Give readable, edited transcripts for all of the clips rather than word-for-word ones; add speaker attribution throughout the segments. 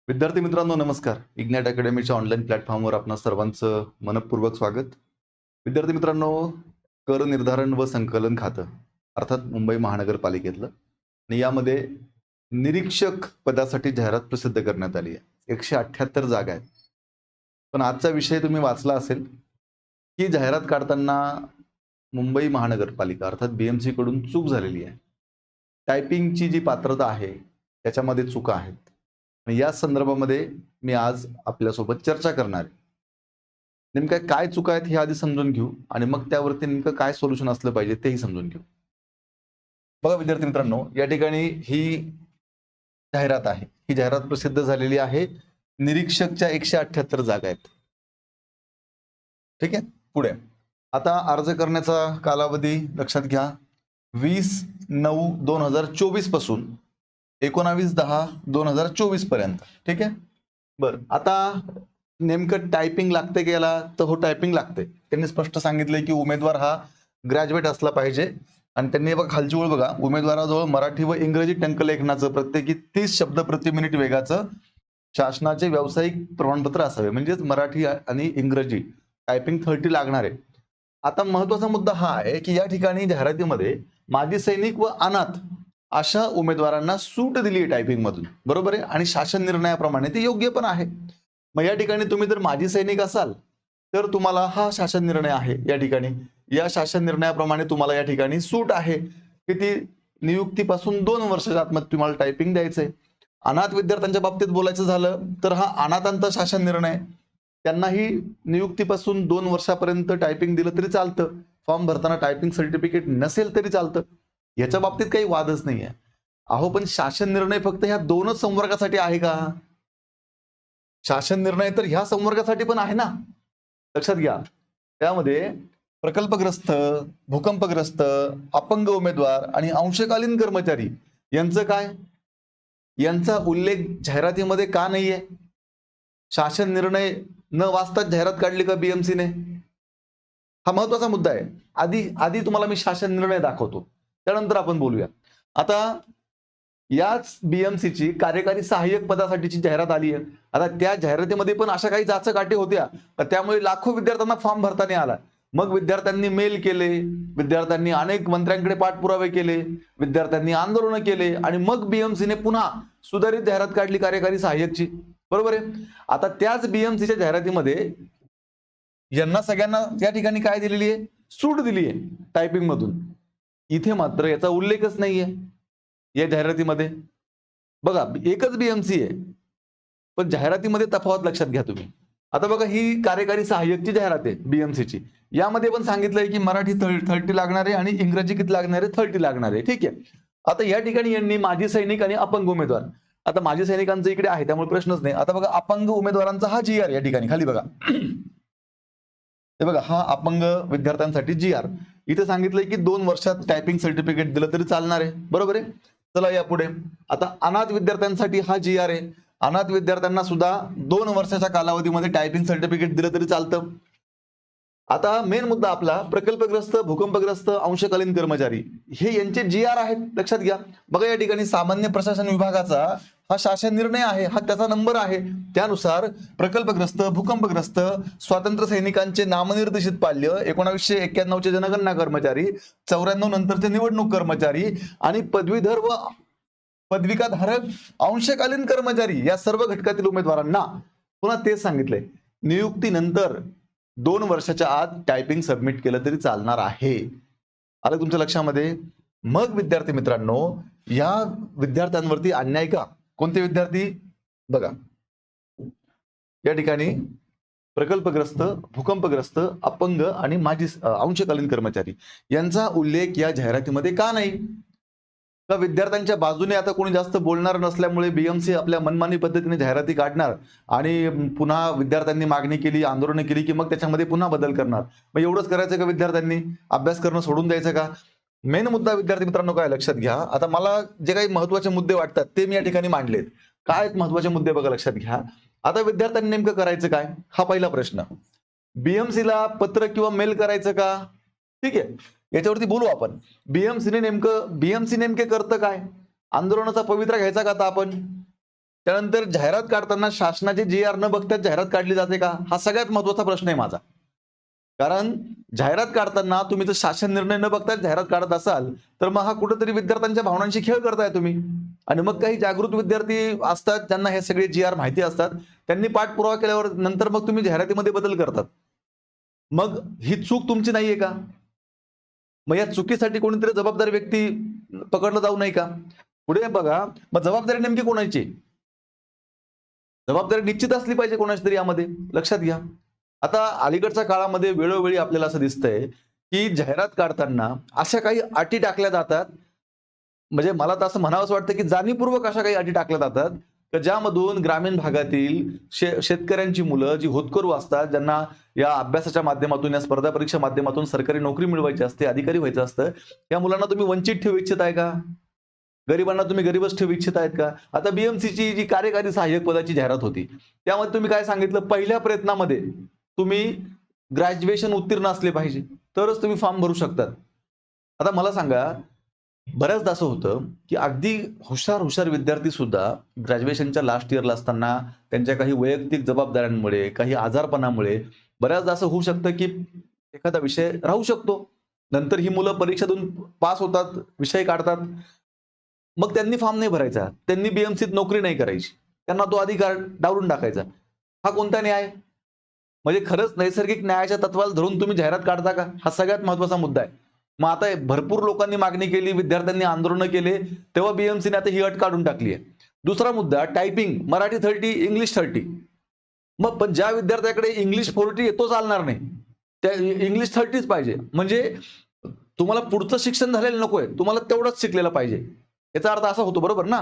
Speaker 1: विद्यार्थी मित्रांनो नमस्कार. इग्नाइट अकॅडमीच्या ऑनलाईन प्लॅटफॉर्मवर आपणा सर्वांचं मनपूर्वक स्वागत. विद्यार्थी मित्रांनो, कर निर्धारण व संकलन खातं अर्थात मुंबई महानगरपालिकेतलं आणि यामध्ये निरीक्षक पदासाठी जाहिरात प्रसिद्ध करण्यात आली आहे. 178 जागा आहेत. पण आजचा विषय तुम्ही वाचला असेल की जाहिरात काढताना मुंबई महानगरपालिका अर्थात BMC कडून चूक झालेली आहे. टायपिंगची जी पात्रता आहे त्याच्यामध्ये चुका आहेत. आणि या संदर्भामध्ये मी आज आपल्यासोबत चर्चा करणार आहे. नेमक्या काय चुका आहेत हे आधी समजून घेऊ आणि मग त्यावरती नेमकं काय सोल्युशन असलं पाहिजे तेही समजून घेऊ. बघा विद्यार्थी मित्रांनो, या ठिकाणी ही जाहिरात आहे. ही जाहिरात प्रसिद्ध झालेली आहे. निरीक्षकच्या 178 जागा आहेत. ठीक आहे, पुढे आता अर्ज करण्याचा कालावधी लक्षात घ्या. 20/9/2024 पासून 19/10/2024 पर्यंत. ठीक आहे. बरं, आता नेमकं टायपिंग लागते की याला, तर हो टायपिंग लागते. त्यांनी स्पष्ट सांगितलंय की उमेदवार हा ग्रॅज्युएट असला पाहिजे आणि त्यांनी बघा खालची ओळ बघा, उमेदवाराजवळ मराठी व इंग्रजी टंकलेखनाचं प्रत्येकी 30 शब्द प्रति मिनिट वेगाचं शासनाचे व्यावसायिक प्रमाणपत्र असावे. म्हणजेच मराठी आणि इंग्रजी टायपिंग 30 लागणार आहे. आता महत्वाचा मुद्दा हा आहे की या ठिकाणी जाहिरातीमध्ये माजी सैनिक व अनाथ अशा उमेदवारांना सूट दिली आहे टायपिंग मधून, बरोबर आहे, आणि शासन निर्णयाप्रमाणे ते योग्य पण आहे. मग या ठिकाणी तुम्ही जर माजी सैनिक असाल तर तुम्हाला हा शासन निर्णय आहे. या ठिकाणी या शासन निर्णयाप्रमाणे तुम्हाला या ठिकाणी सूट आहे की ती नियुक्तीपासून 2 वर्षाच्या आतमध्ये तुम्हाला टायपिंग द्यायचंय. अनाथ विद्यार्थ्यांच्या बाबतीत बोलायचं झालं तर हा अनाथांचा शासन निर्णय, त्यांनाही नियुक्तीपासून 2 वर्षापर्यंत टायपिंग दिलं तरी चालतं. फॉर्म भरताना टायपिंग सर्टिफिकेट नसेल तरी चालतं. याच्या बाबतीत काही वादच नाहीये. अहो पण शासन निर्णय फक्त ह्या 2च संवर्गासाठी आहे का? शासन निर्णय तर ह्या संवर्गासाठी पण आहे ना. लक्षात घ्या, त्यामध्ये प्रकल्पग्रस्त, भूकंपग्रस्त, अपंग उमेदवार आणि अंशकालीन कर्मचारी यांचं काय? यांचा उल्लेख जाहिरातीमध्ये का नाहीये? शासन निर्णय न वाचताच जाहिरात काढली का BMCने? हा महत्वाचा मुद्दा आहे. आधी तुम्हाला मी शासन निर्णय दाखवतो, त्यानंतर आपण बोलूया. आता याच BMCची कार्यकारी सहाय्यक पदासाठीची जाहिरात आली आहे. आता त्या जाहिरातीमध्ये पण अशा काही जाचकाठी होत्या, त्यामुळे लाखो विद्यार्थ्यांना फॉर्म भरता नाही आला. मग विद्यार्थ्यांनी मेल केले, विद्यार्थ्यांनी अनेक मंत्र्यांकडे पाठपुरावे केले, विद्यार्थ्यांनी आंदोलन केले आणि मग BMCने पुन्हा सुधारित जाहिरात काढली कार्यकारी सहाय्यकची, बरोबर आहे. आता त्याच BMCच्या जाहिरातीमध्ये यांना सगळ्यांना त्या ठिकाणी काय दिलेली आहे? सूट दिली आहे टायपिंग मधून. इथे मात्र याचा उल्लेखच नाहीये या जाहिरातीमध्ये. बघा एकच BMC आहे, पण जाहिरातीमध्ये तफावत लक्षात घ्या तुम्ही. आता बघा ही कार्यकारी सहाय्यकची जाहिरात आहे BMCची. यामध्ये पण सांगितलंय की मराठी 30 लागणार आहे आणि इंग्रजी किती लागणार आहे? 30 लागणार आहे. ठीक आहे. आता या ठिकाणी यांनी माजी सैनिक आणि अपंग उमेदवार, आता माजी सैनिकांचं इकडे आहे त्यामुळे प्रश्नच नाही. आता बघा अपंग उमेदवारांचा हा GR या ठिकाणी खाली बघा. हे बघा हा अपंग विद्यार्थ्यांसाठी GR. इथे सांगितलंय की 2 वर्षात टायपिंग सर्टिफिकेट दिलं तरी चालणार आहे, बरोबर आहे. चला या पुढे. आता अनाथ विद्यार्थ्यांसाठी हा GR आहे. अनाथ विद्यार्थ्यांना सुद्धा 2 वर्षाच्या कालावधीमध्ये टायपिंग सर्टिफिकेट दिलं तरी चालतं. आता मेन मुद्दा आपला प्रकल्पग्रस्त, भूकंपग्रस्त, अंशकालीन कर्मचारी हे यांचे GR आहेत. लक्षात घ्या. बघा या ठिकाणी सामान्य प्रशासन विभागाचा हा शासन निर्णय आहे, हा त्याचा नंबर आहे. त्यानुसार प्रकल्पग्रस्त, भूकंपग्रस्त, स्वातंत्र्य सैनिकांचे नामनिर्देशित पाल्य, 1991 चे जनगणना कर्मचारी, 94 नंतरचे निवडणूक कर्मचारी आणि पदवीधर व पदविकाधारक अंशकालीन कर्मचारी या सर्व घटकातील उमेदवारांना पुन्हा तेच सांगितलंय, नियुक्तीनंतर 2 वर्षाच्या आत टायपिंग सबमिट केलं तरी चालणार आहे. आलं तुमच्या लक्षामध्ये? मग विद्यार्थी मित्रांनो, या विद्यार्थ्यांवरती अन्याय का? कोणते विद्यार्थी? बघा या ठिकाणी प्रकल्पग्रस्त, भूकंपग्रस्त, अपंग आणि माजी अंशकालीन कर्मचारी यांचा उल्लेख या जाहिरातीमध्ये का नाही? का विद्यार्थ्यांच्या बाजूने आता कोणी जास्त बोलणार नसल्यामुळे BMC आपल्या मनमानी पद्धतीने जाहिराती काढणार आणि पुन्हा विद्यार्थ्यांनी मागणी केली, आंदोलनं केली की मग त्याच्यामध्ये पुन्हा बदल करणार. मग एवढंच करायचं का विद्यार्थ्यांनी? अभ्यास करणं सोडून द्यायचं का? मेन मुद्दा विद्यार्थी मित्रांनो काय लक्षात घ्या. आता मला जे काही महत्वाचे मुद्दे वाटतात ते मी या ठिकाणी मांडलेत. काय आहेत महत्वाचे मुद्दे बघा लक्षात घ्या. आता विद्यार्थ्यांनी नेमकं करायचं काय? हा पहिला प्रश्न. BMCला पत्र किंवा मेल करायचं का? ठीक आहे, याच्यावरती बोलू आपण. BMC नेमके करतं काय? आंदोलनाचा पवित्रा घ्यायचा का आता आपण? त्यानंतर जाहिरात काढताना शासनाचे GR न बघता जाहिरात काढली जाते का, हा सगळ्यात महत्वाचा प्रश्न आहे माझा. कारण जाहिरात काढताना तुम्ही जर शासन निर्णय न बघता जाहिरात काढत असाल तर मग हा कुठेतरी विद्यार्थ्यांच्या भावनांशी खेळ करताय तुम्ही. आणि मग काही जागृत विद्यार्थी असतात ज्यांना हे सगळे GR माहिती असतात, त्यांनी पाठपुरावा केल्यावर नंतर मग तुम्ही जाहिरातीमध्ये बदल करतात. मग ही चूक तुमची नाहीये का? मग या चुकीसाठी कोणीतरी जबाबदार व्यक्ती पकडला जाऊ नये का? पुढे बघा, मग जबाबदारी नेमकी कोणाची? जबाबदारी निश्चित असली पाहिजे कोणाची तरी यामध्ये, लक्षात घ्या. आता अलीकडच्या काळामध्ये वेळोवेळी आपल्याला असं दिसतंय की जाहिरात काढताना अशा काही अटी टाकल्या जातात, म्हणजे मला तर असं म्हणावंसं वाटतं की जाणीवपूर्वक अशा काही अटी टाकल्या जातात की ज्यामधून ग्रामीण भागातील शेतकऱ्यांची मुलं जी होतकरू असतात, ज्यांना या अभ्यासाच्या माध्यमातून, या स्पर्धा परीक्षा माध्यमातून सरकारी नोकरी मिळवायची असते, अधिकारी व्हायचं असतं, या मुलांना तुम्ही वंचित ठेवू इच्छित आहे का? गरिबांना तुम्ही गरीबच ठेवू इच्छित आहेत का? आता BMCची जी कार्यकारी सहाय्यक पदाची जाहिरात होती, त्यामध्ये तुम्ही काय सांगितलं, पहिल्या प्रयत्नामध्ये तुम्ही ग्रॅज्युएशन उत्तीर्ण असले पाहिजे, तरच तुम्ही फॉर्म भरू शकतात. आता मला सांगा, बऱ्याचदा असं होतं की अगदी हुशार विद्यार्थी सुद्धा ग्रॅज्युएशनच्या लास्ट इयरला असताना त्यांच्या काही वैयक्तिक जबाबदाऱ्यांमुळे, काही आजारपणामुळे बऱ्याचदा असं होऊ शकतं की एखादा विषय राहू शकतो. नंतर ही मुलं परीक्षा देऊन पास होतात, विषय काढतात. मग त्यांनी फॉर्म नाही भरायचा, त्यांनी BMCत नोकरी नाही करायची, त्यांना तो अधिकार डावलून टाकायचा. हा कोणता न्याय? म्हणजे खरंच नैसर्गिक न्यायाच्या तत्वाला धरून तुम्ही जाहिरात काढता का? हा सगळ्यात महत्वाचा मुद्दा आहे. मग आता भरपूर लोकांनी मागणी केली, विद्यार्थ्यांनी आंदोलनं केले, तेव्हा BMCने आता ही अट काढून टाकली आहे. दुसरा मुद्दा, टायपिंग मराठी 30, इंग्लिश 30. मग पण ज्या विद्यार्थ्याकडे इंग्लिश 40 येतो चालणार नाही, त्या इंग्लिश 30च पाहिजे. म्हणजे तुम्हाला पुढचं शिक्षण झालेलं नकोय, तुम्हाला तेवढंच शिकलेलं पाहिजे. याचा अर्थ असा होतो, बरोबर ना?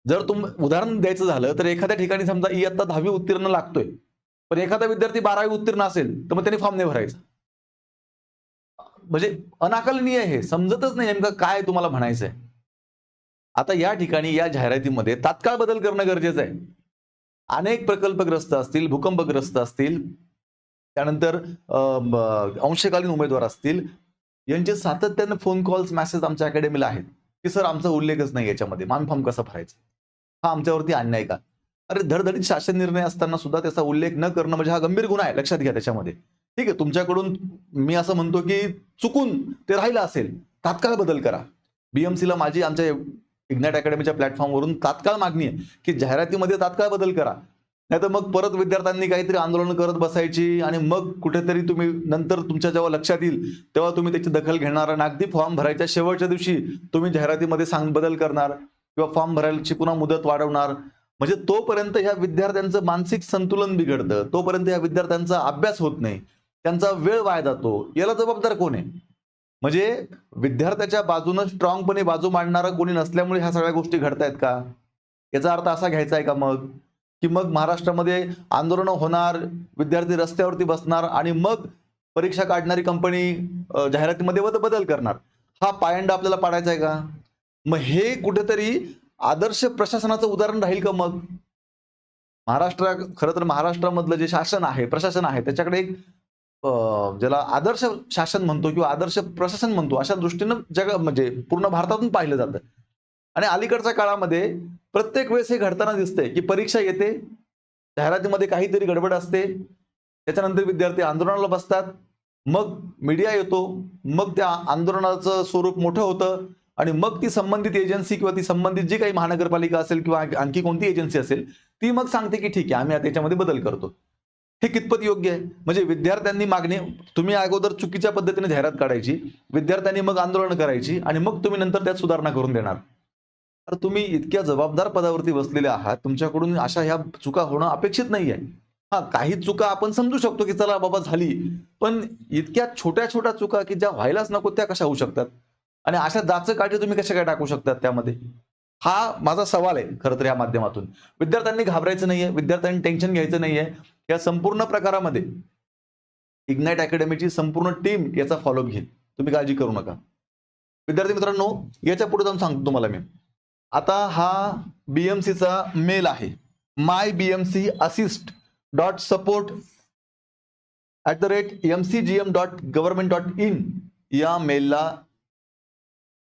Speaker 1: जर उदाहरण द्यायचं झालं तर एखाद्या ठिकाणी समजा इयत्ता 10वी उत्तीर्ण लागतोय, पण एखादा विद्यार्थी 12वी उत्तीर्ण असेल तर मग त्यांनी फॉर्म नाही भरायचा. म्हणजे अनाकलनीय हे, समजतच नाही नेमकं काय तुम्हाला म्हणायचंय. आता या ठिकाणी या जाहिरातीमध्ये तात्काळ बदल करणं गरजेचं आहे. अनेक प्रकल्पग्रस्त असतील, भूकंपग्रस्त असतील, त्यानंतर अंशकालीन उमेदवार असतील, यांचे सातत्यानं फोन कॉल्स, मेसेज आमच्या अकॅडमीला आहेत की सर आमचा उल्लेखच नाही याच्यामध्ये, मान फॉर्म कसा भरायचा, हा आमच्यावरती अन्याय का? अरे धडधडीत शासन निर्णय असताना सुद्धा त्याचा उल्लेख न करणं म्हणजे हा गंभीर गुन्हा आहे, लक्षात घ्या. त्याच्यामध्ये ठीक आहे, तुमच्याकडून मी असं म्हणतो की चुकून ते राहिलं असेल, तात्काळ बदल करा. BMCला माझी आमच्या इग्नाइट अकॅडमीच्या प्लॅटफॉर्मवरून तात्काळ मागणी आहे की जाहिरातीमध्ये तात्काळ बदल करा. नाहीतर मग परत विद्यार्थ्यांनी काहीतरी आंदोलन करत बसायची आणि मग कुठेतरी तुम्ही नंतर तुमच्या जेव्हा लक्षात येईल तेव्हा तुम्ही त्याची दखल घेणार आणि अगदी फॉर्म भरायच्या शेवटच्या दिवशी तुम्ही जाहिरातीमध्ये बदल करणार किंवा फॉर्म भरायची पुन्हा मुदत वाढवणार. म्हणजे तोपर्यंत ह्या विद्यार्थ्यांचं मानसिक संतुलन बिघडतं, तोपर्यंत या विद्यार्थ्यांचा अभ्यास होत नाही, त्यांचा वेळ वाया जातो. याला जबाबदार कोण आहे? म्हणजे विद्यार्थ्याच्या बाजूनं स्ट्रॉंगपणे बाजू मांडणारा कोणी नसल्यामुळे ह्या सगळ्या गोष्टी घडतायत का? याचा अर्थ असा घ्यायचा आहे का मग की मग महाराष्ट्रामध्ये आंदोलनं होणार, विद्यार्थी रस्त्यावरती बसणार आणि मग परीक्षा काढणारी कंपनी जाहिरातीमध्ये बदल करणार, हा पायंडा आपल्याला पाडायचा आहे का? मग हे कुठेतरी आदर्श प्रशासनाचं उदाहरण राहील का मग? खरं तर महाराष्ट्रामधलं जे शासन आहे, प्रशासन आहे, त्याच्याकडे एक ज्याला आदर्श शासन म्हणतो किंवा आदर्श प्रशासन म्हणतो, अशा दृष्टीनं म्हणजे पूर्ण भारतातून पाहिलं जातं. आणि अलीकडच्या काळामध्ये प्रत्येक वेळेस हे घडताना दिसतंय की परीक्षा येते, जाहिरातीमध्ये काहीतरी गडबड असते, त्याच्यानंतर विद्यार्थी आंदोलनाला बसतात, मग मीडिया येतो, मग त्या आंदोलनाचं स्वरूप मोठं होतं आणि मग ती संबंधित एजन्सी किंवा ती संबंधित जी काही महानगरपालिका असेल किंवा आणखी कोणती एजन्सी असेल, ती मग सांगते की ठीक आहे, आम्ही आता याच्यामध्ये बदल करतो. हे कितपत योग्य आहे? म्हणजे विद्यार्थ्यांनी तुम्ही अगोदर चुकीच्या पद्धतीने जाहिरात काढायची, विद्यार्थ्यांनी मग आंदोलन करायची आणि मग तुम्ही नंतर त्यात सुधारणा करून देणार. तर तुम्ही इतक्या जबाबदार पदावरती बसलेले आहात, तुमच्याकडून अशा ह्या चुका होणं अपेक्षित नाहीये. हा, काही चुका आपण समजू शकतो की चला बाबा झाली, पण इतक्या छोट्या छोट्या चुका की ज्या व्हायलाच नको त्या कशा होऊ शकतात? आणि अशा काठी तुम्ही कशा काय टाकू शकतात त्यामध्ये? हा माझा सवाल आहे खरं तर या माध्यमातून. विद्यार्थ्यांनी घाबरायचं नाहीये, विद्यार्थ्यांनी टेन्शन घ्यायचं नाहीये. या संपूर्ण प्रकारामध्ये इग्नाइट अकॅडमीची संपूर्ण टीम याचा फॉलोअप घेईल, तुम्ही काळजी करू नका. विद्यार्थी मित्रांनो, याच्या पुढे जाऊन सांगतो तुम्हाला मी. आता हा BMCचा मेल आहे, mybmcassist.support@mcgm.government.in या मेलला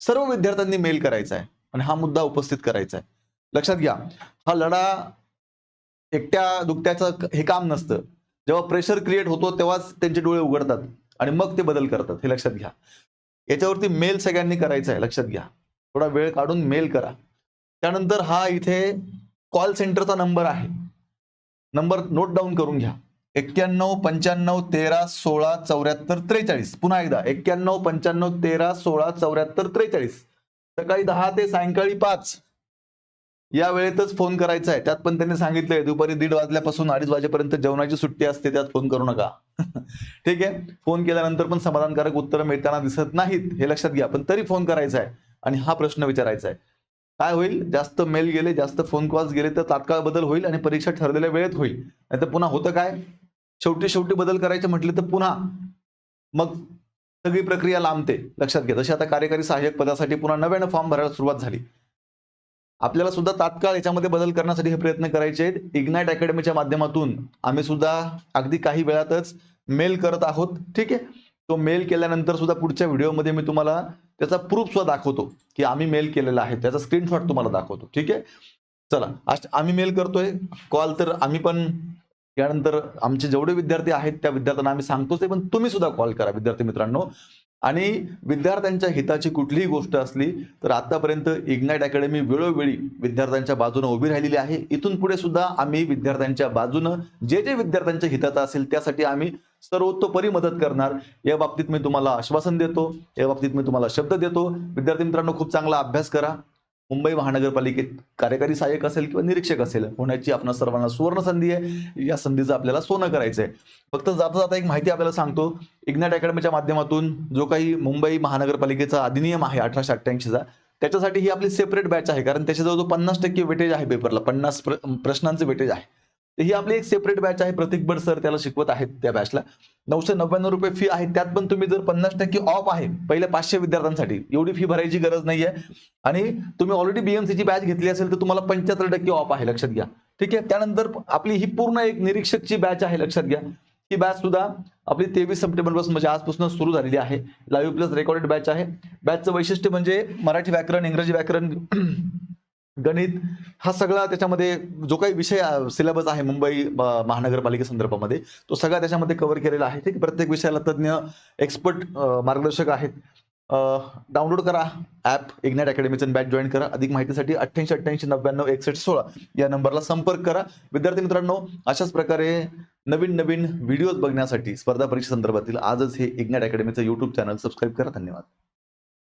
Speaker 1: सर्व विद्यार्थ्यांनी मेल करायचा आहे आणि हा मुद्दा उपस्थित करायचा आहे. लक्षात घ्या, हा लढा एकट्या दुकट्याचं हे काम नसतं. जेव्हा प्रेशर क्रिएट होतो तेव्हाच त्यांचे डोळे उघडतात आणि मग ते बदल करतात, हे लक्षात घ्या. याच्यावरती मेल सगळ्यांनी करायचा आहे, लक्षात घ्या. थोडा वेळ काढून मेल करा. त्यानंतर हा इथे कॉल सेंटरचा नंबर आहे, नंबर नोट डाऊन करून घ्या. 91 95 13 16 74 43. पुन्हा एकदा 91 95 13 16 74 43. सकाळी 10 ते सायंकाळी 5 या वेळेतच फोन करायचा आहे. त्यात पण त्यांनी सांगितलंय दुपारी 1:30 वाजल्यापासून 2:30 वाजेपर्यंत जेवणाची सुट्टी असते, त्यात फोन करू नका. ठीक आहे. फोन केल्यानंतर पण समाधानकारक उत्तरं मिळताना दिसत नाहीत, हे लक्षात घ्या. पण तरी फोन करायचा आहे आणि हा प्रश्न विचारायचा आहे. काय होईल, जास्त मेल गेले, जास्त फोन कॉल्स गेले तर तात्काळ बदल होईल आणि परीक्षा ठरलेल्या वेळेत होईल. नाहीतर पुन्हा होतं काय, शेवटी बदल करायचे म्हटले तर पुन्हा मग सगळी प्रक्रिया लांबते, लक्षात घ्या. जशी आता कार्यकारी सहाय्यक पदासाठी पुन्हा नव्यानं फॉर्म भरायला सुरुवात झाली. आपल्याला सुद्धा तात्काळ याच्यामध्ये बदल करण्यासाठी हे प्रयत्न करायचे आहेत. इग्नाइट अकॅडमीच्या माध्यमातून आम्ही सुद्धा अगदी काही वेळातच मेल करत आहोत. ठीक आहे. तो मेल केल्यानंतर सुद्धा पुढच्या व्हिडिओमध्ये मी तुम्हाला त्याचा प्रूफ सुद्धा दाखवतो की आम्ही मेल केलेला आहे, त्याचा स्क्रीनशॉट तुम्हाला दाखवतो. ठीक आहे. चला, आज आम्ही मेल करतोय, कॉल तर आम्ही पण यानंतर आमचे जेवढे विद्यार्थी आहेत त्या विद्यार्थ्यांना आम्ही सांगतोच आहे, पण तुम्ही सुद्धा कॉल करा विद्यार्थी मित्रांनो. आणि विद्यार्थ्यांच्या हिताची कुठलीही गोष्ट असली तर आतापर्यंत इग्नाइट अकॅडमी वेळोवेळी विद्यार्थ्यांच्या बाजूने उभी राहिलेली आहे. इथून पुढे सुद्धा आम्ही विद्यार्थ्यांच्या बाजूनं जे विद्यार्थ्यांच्या हिताचं असेल त्यासाठी आम्ही सर्वतोपरी मदत करणार. या बाबतीत मी तुम्हाला आश्वासन देतो, या बाबतीत मी तुम्हाला शब्द देतो. विद्यार्थी मित्रांनो, खूप चांगला अभ्यास करा. मुंबई महानगरपालिकेत कार्यकारी सहाय्यक असेल किंवा निरीक्षक असेल होण्याची आपणा सर्वांना सुवर्ण संधी आहे. या संधीचं आपल्याला सोनं करायचं आहे. फक्त जाता जाता एक माहिती आपल्याला सांगतो. इग्नाइट अकॅडमीच्या माध्यमातून जो काही मुंबई महानगरपालिकेचा अधिनियम आहे 1888चा, त्याच्यासाठी ही आपली सेपरेट बॅच आहे. कारण त्याच्या जवळ 50% वेटेज आहे पेपरला, 50 प्रश्नांचं वेटेज आहे. तर ही आपली एक सेपरेट बॅच आहे. प्रतीक बड सर त्याला शिकवत आहेत. त्या बॅचला 999 रुपये फी आहे. त्यात पण तुम्ही जर 50% ऑफ आहे पहिल्या 500 विद्यार्थ्यांसाठी, एवढी फी भरायची गरज नाहीये. आणि तुम्ही ऑलरेडी बीएमसीची बॅच घेतली असेल तर तुम्हाला 75% ऑफ आहे, लक्षात घ्या. ठीक आहे. त्यानंतर आपली ही पूर्ण एक निरीक्षकची बॅच आहे, लक्षात घ्या. ही बॅच सुद्धा आपली 23 सप्टेंबर पासून म्हणजे आजपासून सुरू झालेली आहे. लाईव्ह प्लस रेकॉर्डेड बॅच आहे. बॅचचं वैशिष्ट्य म्हणजे मराठी व्याकरण, इंग्रजी व्याकरण, गणित हा सगळा त्याच्यामध्ये जो काही विषय सिलेबस आहे मुंबई महानगरपालिके संदर्भामध्ये तो सगळा त्याच्यामध्ये कव्हर केलेला आहे. ठीक. प्रत्येक विषयाला तज्ज्ञ एक्सपर्ट मार्गदर्शक आहेत. डाउनलोड करा ॲप इग्नाइट अकॅडमीचं, बॅच जॉईन करा. अधिक माहितीसाठी 88 88 99 61 16 या नंबरला संपर्क करा. विद्यार्थी मित्रांनो, अशाच प्रकारे नवीन व्हिडिओज बघण्यासाठी स्पर्धा परीक्षा संदर्भातील आजच हे इग्नाइट अकॅडमीचं YouTube चॅनल सबस्क्राईब करा. धन्यवाद.